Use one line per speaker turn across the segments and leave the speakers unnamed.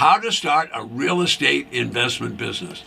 how to start a real estate investment business.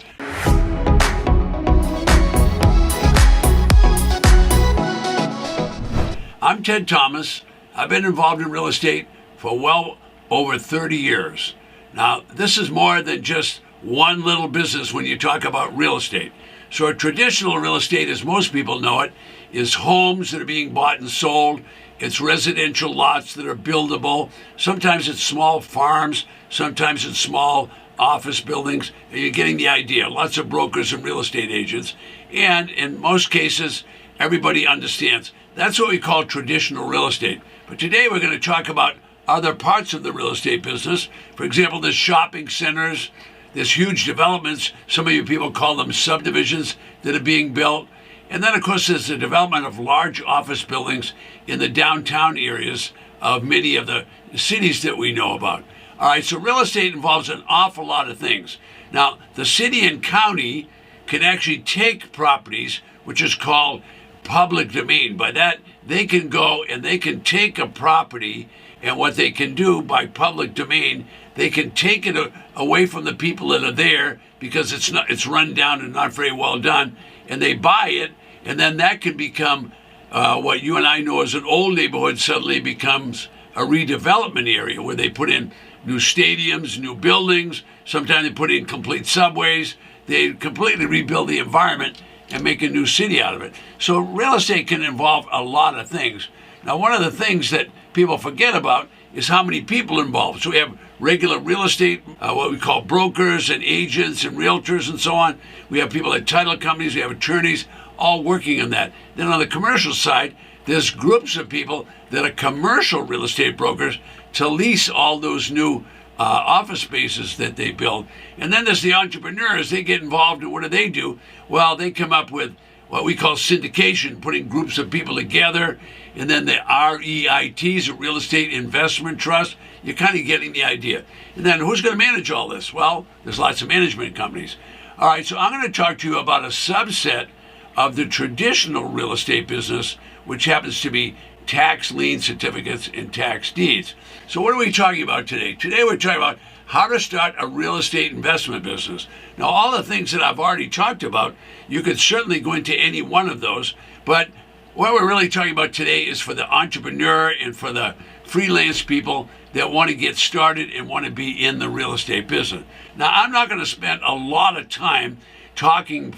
I'm Ted Thomas. I've been involved in real estate for well over 30 years. Now, this is more than just one little business when you talk about real estate. So a traditional real estate, as most people know it, is homes that are being bought and sold. It's residential lots that are buildable. Sometimes it's small farms. Sometimes it's small office buildings. And you're getting the idea. Lots of brokers and real estate agents. And in most cases, everybody understands. That's what we call traditional real estate. But today we're going to talk about other parts of the real estate business. For example, there's shopping centers. There's huge developments. Some of you people call them subdivisions that are being built. And then, of course, there's the development of large office buildings in the downtown areas of many of the cities that we know about. All right, so real estate involves an awful lot of things. Now, the city and county can actually take properties, which is called public domain. By that, they can go and they can take a property, and what they can do by public domain, they can take it away from the people that are there because it's run down and not very well done, and they buy it, and then that can become what you and I know as an old neighborhood suddenly becomes a redevelopment area where they put in new stadiums, new buildings. Sometimes they put in complete subways. They completely rebuild the environment and make a new city out of it. So real estate can involve a lot of things. Now, one of the things that people forget about is how many people are involved. So we have regular real estate, what we call brokers and agents and realtors and so on. We have people at title companies, we have attorneys, all working on that. Then on the commercial side, there's groups of people that are commercial real estate brokers to lease all those new office spaces that they build. And then there's the entrepreneurs. They get involved, and what do? Well, they come up with what we call syndication, putting groups of people together, and then the REITs, a real estate investment trust. You're kind of getting the idea. And then who's going to manage all this? Well, there's lots of management companies. All right, so I'm going to talk to you about a subset of the traditional real estate business, which happens to be tax lien certificates and tax deeds. So what are we talking about today? Today we're talking about how to start a real estate investment business. Now, all the things that I've already talked about, you could certainly go into any one of those, but what we're really talking about today is for the entrepreneur and for the freelance people that want to get started and want to be in the real estate business. Now, I'm not going to spend a lot of time talking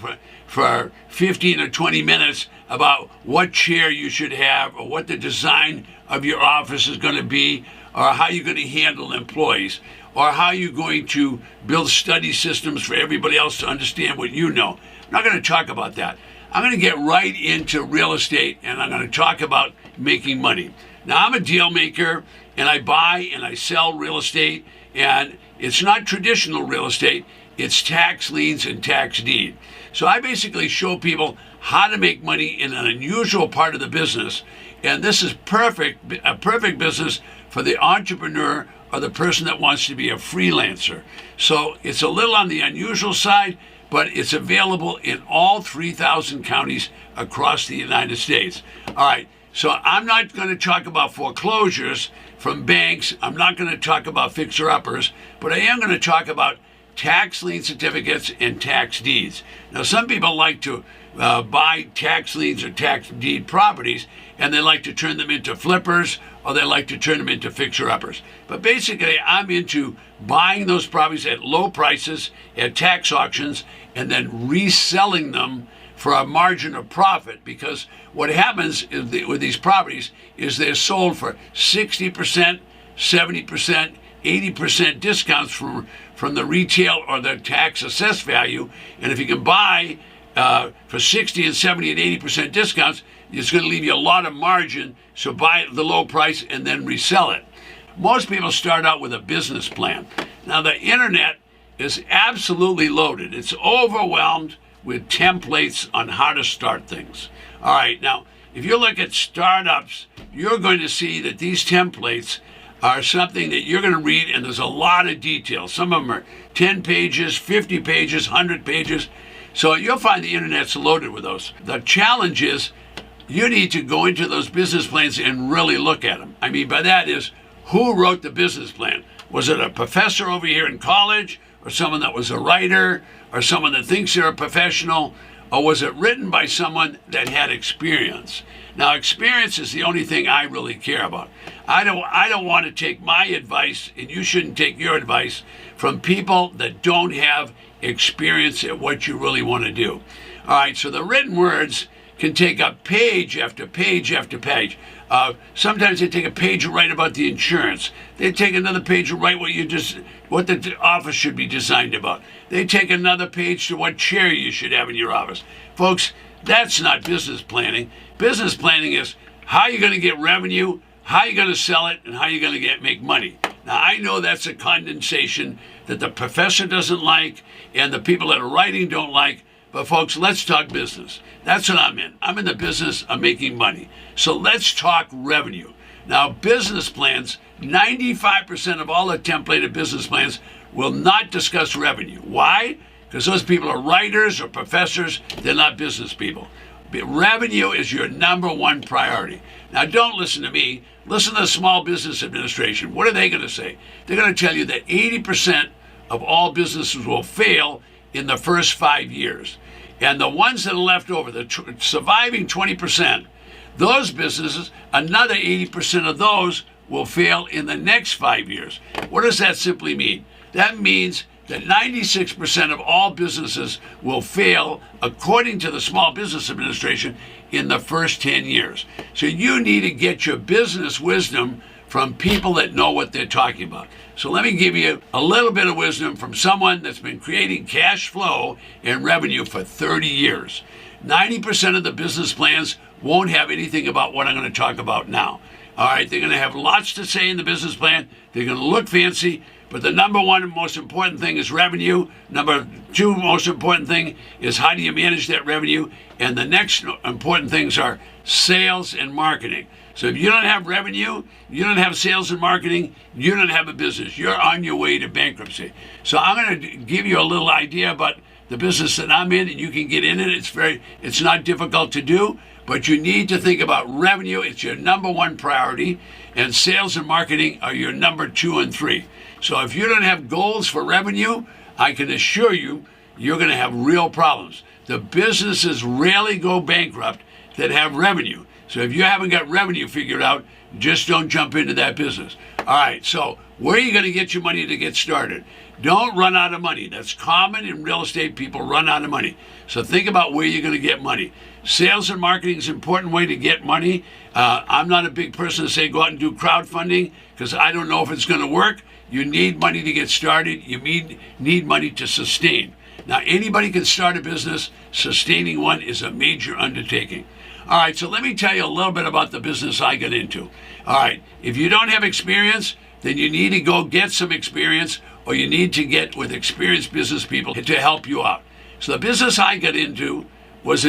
for 15 or 20 minutes about what chair you should have or what the design of your office is going to be or how you're going to handle employees or how you're going to build study systems for everybody else to understand what you know. I'm not going to talk about that. I'm going to get right into real estate, and I'm going to talk about making money. Now, I'm a deal maker, and I buy and I sell real estate, and it's not traditional real estate. It's tax liens and tax deed. So I basically show people how to make money in an unusual part of the business, and this is a perfect business for the entrepreneur or the person that wants to be a freelancer. So it's a little on the unusual side, but it's available in all 3,000 counties across the United States. All right, so I'm not going to talk about foreclosures from banks. I'm not going to talk about fixer-uppers, but I am going to talk about tax lien certificates and tax deeds. Now, some people like to buy tax liens or tax deed properties, and they like to turn them into flippers, or they like to turn them into fixer-uppers. But basically, I'm into buying those properties at low prices at tax auctions and then reselling them for a margin of profit, because what happens with these properties is they're sold for 60%, 70%, 80% discounts from the retail or the tax assessed value. And if you can buy for 60 and 70 and 80% discounts, it's going to leave you a lot of margin. So buy it at the low price and then resell it. Most people start out with a business plan. Now, the internet is absolutely loaded. It's overwhelmed with templates on how to start things. All right, now, if you look at startups, you're going to see that these templates are something that you're going to read, and there's a lot of details. Some of them are 10 pages, 50 pages, 100 pages. So you'll find the internet's loaded with those. The challenge is you need to go into those business plans and really look at them. I mean, by that is, who wrote the business plan? Was it a professor over here in college, or someone that was a writer, or someone that thinks they're a professional, or was it written by someone that had experience? Now, experience is the only thing I really care about. I don't want to take my advice, and you shouldn't take your advice from people that don't have experience at what you really want to do. All right, so the written words can take up page after page after page. Sometimes they take a page to write about the insurance. They take another page to write what the office should be designed about. They take another page to what chair you should have in your office. Folks, that's not business planning. Business planning is how you're going to get revenue, how you're going to sell it, and how you're going to make money. Now, I know that's a condensation that the professor doesn't like and the people that are writing don't like, but folks, let's talk business. That's what I'm in. I'm in the business of making money. So let's talk revenue. Now, business plans, 95% of all the templated business plans will not discuss revenue. Why? Because those people are writers or professors. They're not business people. But revenue is your number one priority. Now, don't listen to me. Listen to the Small Business Administration. What are they going to say? They're going to tell you that 80% of all businesses will fail in the first 5 years. And the ones that are left over, the surviving 20%, those businesses, another 80% of those will fail in the next 5 years. What does that simply mean? That means that 96% of all businesses will fail, according to the Small Business Administration, in the first 10 years. So you need to get your business wisdom from people that know what they're talking about. So let me give you a little bit of wisdom from someone that's been creating cash flow and revenue for 30 years. 90% of the business plans won't have anything about what I'm going to talk about now. All right, they're going to have lots to say in the business plan. They're going to look fancy, but the number one and most important thing is revenue. Number two most important thing is how do you manage that revenue? And the next important things are sales and marketing. So if you don't have revenue, you don't have sales and marketing, you don't have a business. You're on your way to bankruptcy. So I'm going to give you a little idea about the business that I'm in, and you can get in it. It's not difficult to do, but you need to think about revenue. It's your number one priority, and sales and marketing are your number 2 and 3. So if you don't have goals for revenue, I can assure you, you're going to have real problems. The businesses rarely go bankrupt that have revenue. So if you haven't got revenue figured out, just don't jump into that business. All right, so where are you going to get your money to get started? Don't run out of money. That's common in real estate. People run out of money. So think about where you're going to get money. Sales and marketing is an important way to get money. I'm not a big person to say go out and do crowdfunding because I don't know if it's going to work. You need money to get started. You need money to sustain. Now, anybody can start a business. Sustaining one is a major undertaking. All right, so let me tell you a little bit about the business I got into. All right, if you don't have experience, then you need to go get some experience, or you need to get with experienced business people to help you out. So the business I got into was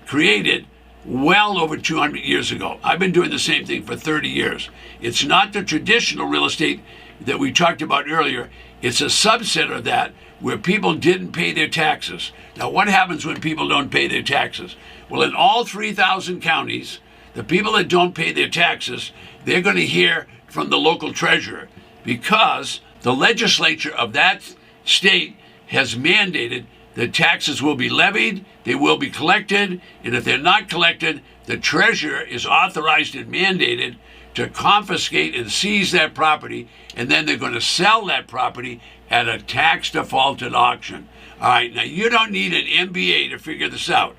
created well over 200 years ago. I've been doing the same thing for 30 years. It's not the traditional real estate that we talked about earlier. It's a subset of that where people didn't pay their taxes. Now, what happens when people don't pay their taxes? Well, in all 3,000 counties, the people that don't pay their taxes, they're going to hear from the local treasurer because the legislature of that state has mandated that taxes will be levied, they will be collected, and if they're not collected, the treasurer is authorized and mandated to confiscate and seize that property, and then they're going to sell that property at a tax defaulted auction. All right, now you don't need an MBA to figure this out.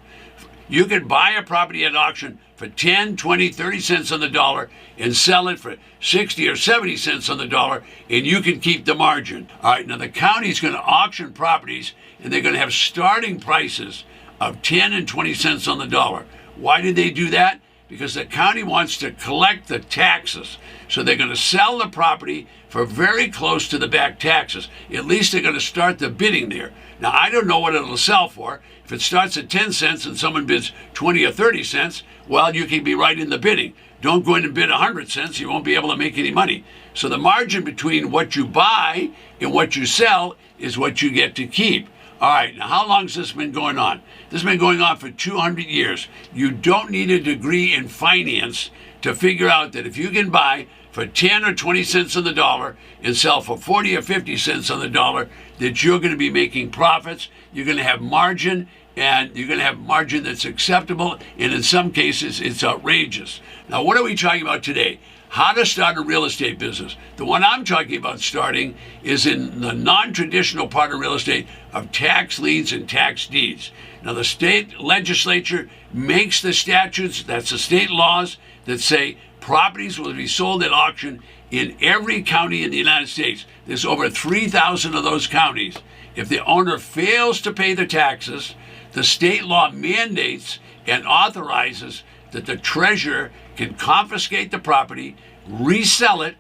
You can buy a property at auction for 10, 20, 30 cents on the dollar and sell it for 60 or 70 cents on the dollar, and you can keep the margin. All right, now the county's going to auction properties, and they're going to have starting prices of 10 and 20 cents on the dollar. Why did they do that? Because the county wants to collect the taxes. So they're going to sell the property for very close to the back taxes. At least they're going to start the bidding there. Now, I don't know what it'll sell for. If it starts at 10 cents and someone bids 20 or 30 cents, well, you can be right in the bidding. Don't go in and bid 100 cents. You won't be able to make any money. So the margin between what you buy and what you sell is what you get to keep. All right, now how long has this been going on? This has been going on for 200 years. You don't need a degree in finance to figure out that if you can buy for 10 or 20 cents on the dollar and sell for 40 or 50 cents on the dollar, that you're going to be making profits. You're going to have margin, and you're going to have margin that's acceptable, and in some cases, it's outrageous. Now, what are we talking about today? How to start a real estate business. The one I'm talking about starting is in the non-traditional part of real estate of tax liens and tax deeds. Now, the state legislature makes the statutes, that's the state laws, that say properties will be sold at auction in every county in the United States. There's over 3,000 of those counties. If the owner fails to pay the taxes, the state law mandates and authorizes that the treasurer can confiscate the property, resell it,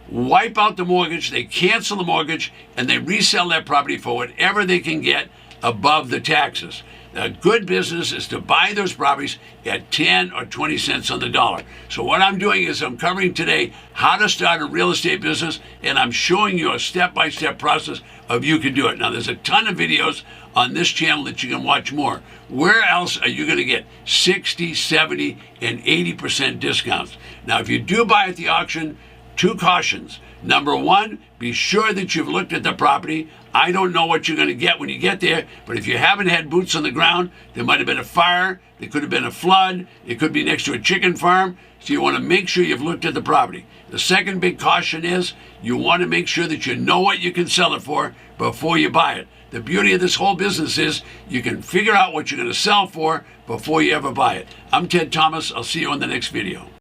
wipe out the mortgage, they cancel the mortgage, and they resell that property for whatever they can get above the taxes. A good business is to buy those properties at 10 or 20 cents on the dollar. So what I'm doing is I'm covering today how to start a real estate business, and I'm showing you a step-by-step process of you can do it. Now, there's a ton of videos on this channel that you can watch more. Where else are you going to get 60, 70, and 80% discounts? Now, if you do buy at the auction, 2 cautions. Number 1, be sure that you've looked at the property. I don't know what you're going to get when you get there, but if you haven't had boots on the ground, there might have been a fire, there could have been a flood, it could be next to a chicken farm, so you want to make sure you've looked at the property. The second big caution is you want to make sure that you know what you can sell it for before you buy it. The beauty of this whole business is you can figure out what you're going to sell for before you ever buy it. I'm Ted Thomas. I'll see you on the next video.